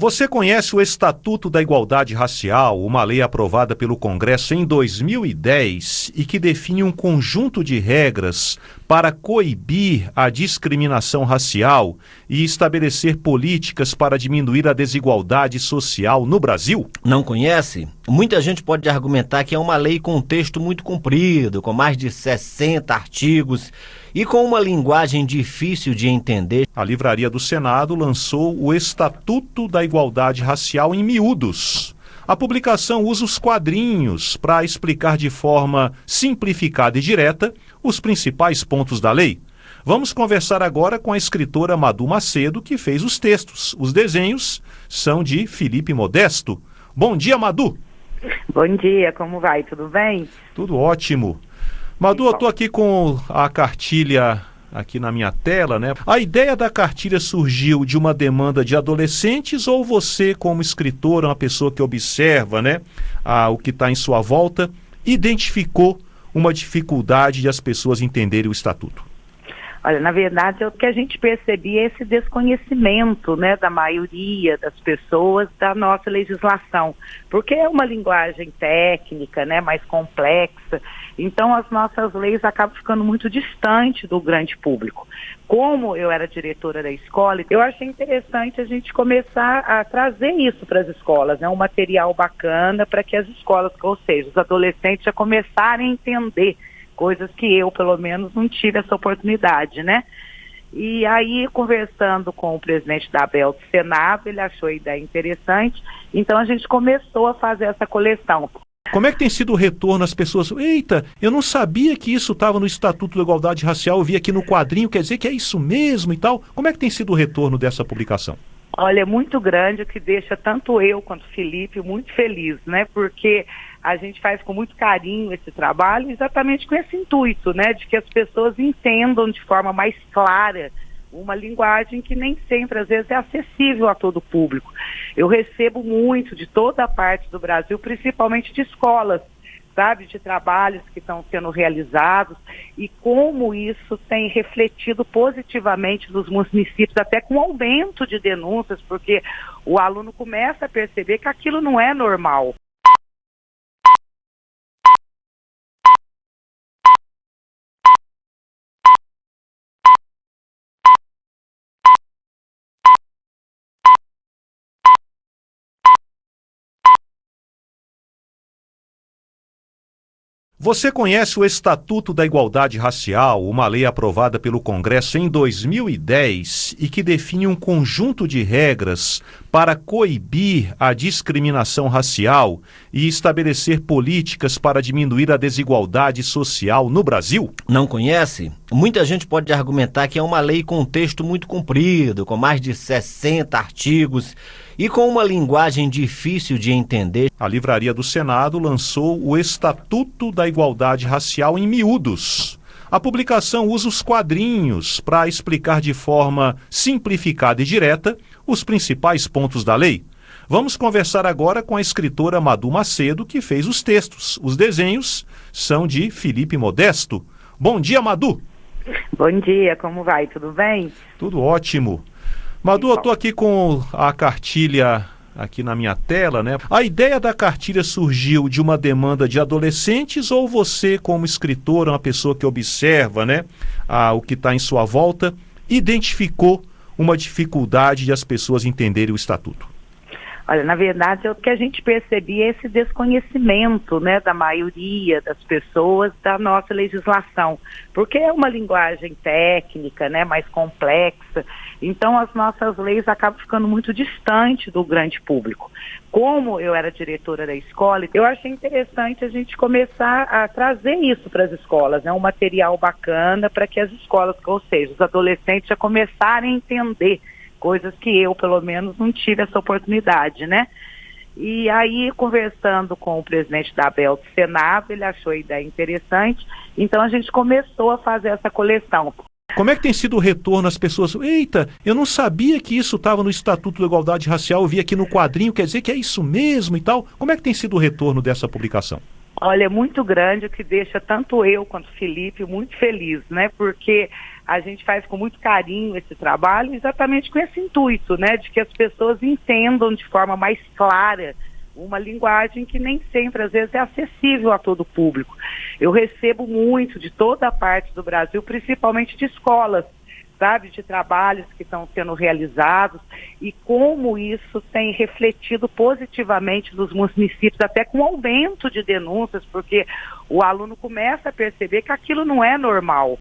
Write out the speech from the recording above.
Você conhece o Estatuto da Igualdade Racial, uma lei aprovada pelo Congresso em 2010 e que define um conjunto de regras para coibir a discriminação racial e estabelecer políticas para diminuir a desigualdade social no Brasil? Não conhece? Muita gente pode argumentar que é uma lei com um texto muito comprido, com mais de 60 artigos e com uma linguagem difícil de entender. A Livraria do Senado lançou o Estatuto da Igualdade Racial em miúdos. A publicação usa os quadrinhos para explicar de forma simplificada e direta os principais pontos da lei. Vamos conversar agora com a escritora Madu Macedo, que fez os textos. Os desenhos são de Felipe Modesto. Bom dia, Madu! Bom dia, como vai? Tudo bem? Tudo ótimo. Madu, eu estou aqui com a cartilha aqui na minha tela, né? A ideia da cartilha surgiu de uma demanda de adolescentes ou você, como escritora, uma pessoa que observa, né, o que está em sua volta, identificou uma dificuldade de as pessoas entenderem o Estatuto? Olha, na verdade, o que a gente percebia é esse desconhecimento, né, da maioria das pessoas da nossa legislação, porque é uma linguagem técnica, né, mais complexa, então as nossas leis acabam ficando muito distantes do grande público. Como eu era diretora da escola, eu achei interessante a gente começar a trazer isso para as escolas, né, um material bacana para que as escolas, ou seja, os adolescentes já começarem a entender coisas que eu, pelo menos, não tive essa oportunidade, né? E aí, conversando com o presidente da ABEL do Senado, ele achou a ideia interessante, então a gente começou a fazer essa coleção. Como é que tem sido o retorno às pessoas? Eita, eu não sabia que isso estava no Estatuto da Igualdade Racial, eu vi aqui no quadrinho, quer dizer que é isso mesmo e tal. Como é que tem sido o retorno dessa publicação? Olha, é muito grande, o que deixa tanto eu quanto o Felipe muito feliz, né? Porque a gente faz com muito carinho esse trabalho, exatamente com esse intuito, né? De que as pessoas entendam de forma mais clara uma linguagem que nem sempre, às vezes, é acessível a todo o público. Eu recebo muito de toda a parte do Brasil, principalmente de escolas, sabe, de trabalhos que estão sendo realizados e como isso tem refletido positivamente nos municípios, até com aumento de denúncias, porque o aluno começa a perceber que aquilo não é normal. Você conhece o Estatuto da Igualdade Racial, uma lei aprovada pelo Congresso em 2010 e que define um conjunto de regras para coibir a discriminação racial e estabelecer políticas para diminuir a desigualdade social no Brasil? Não conhece? Muita gente pode argumentar que é uma lei com um texto muito comprido, com mais de 60 artigos e com uma linguagem difícil de entender. A Livraria do Senado lançou o Estatuto da Igualdade Racial em miúdos. A publicação usa os quadrinhos para explicar de forma simplificada e direta os principais pontos da lei. Vamos conversar agora com a escritora Madu Macedo, que fez os textos. Os desenhos são de Felipe Modesto. Bom dia, Madu! Bom dia, como vai? Tudo bem? Tudo ótimo. Madu, eu estou aqui com a cartilha aqui na minha tela, né? A ideia da cartilha surgiu de uma demanda de adolescentes ou você, como escritora, uma pessoa que observa, né, o que está em sua volta, identificou uma dificuldade de as pessoas entenderem o Estatuto? Olha, na verdade, o que a gente percebia é esse desconhecimento, né, da maioria das pessoas da nossa legislação, porque é uma linguagem técnica, né, mais complexa, então as nossas leis acabam ficando muito distantes do grande público. Como eu era diretora da escola, eu achei interessante a gente começar a trazer isso para as escolas, né, um material bacana para que as escolas, ou seja, os adolescentes já começarem a entender coisas que eu, pelo menos, não tive essa oportunidade, né? E aí, conversando com o presidente da ABEL do Senado, ele achou a ideia interessante, então a gente começou a fazer essa coleção. Como é que tem sido o retorno às pessoas? Eita, eu não sabia que isso estava no Estatuto da Igualdade Racial, eu vi aqui no quadrinho, quer dizer que é isso mesmo e tal. Como é que tem sido o retorno dessa publicação? Olha, é muito grande, o que deixa tanto eu quanto o Felipe muito feliz, né? Porque a gente faz com muito carinho esse trabalho, exatamente com esse intuito, né, de que as pessoas entendam de forma mais clara uma linguagem que nem sempre, às vezes, é acessível a todo público. Eu recebo muito de toda a parte do Brasil, principalmente de escolas, sabe, de trabalhos que estão sendo realizados e como isso tem refletido positivamente nos municípios, até com aumento de denúncias, porque o aluno começa a perceber que aquilo não é normal,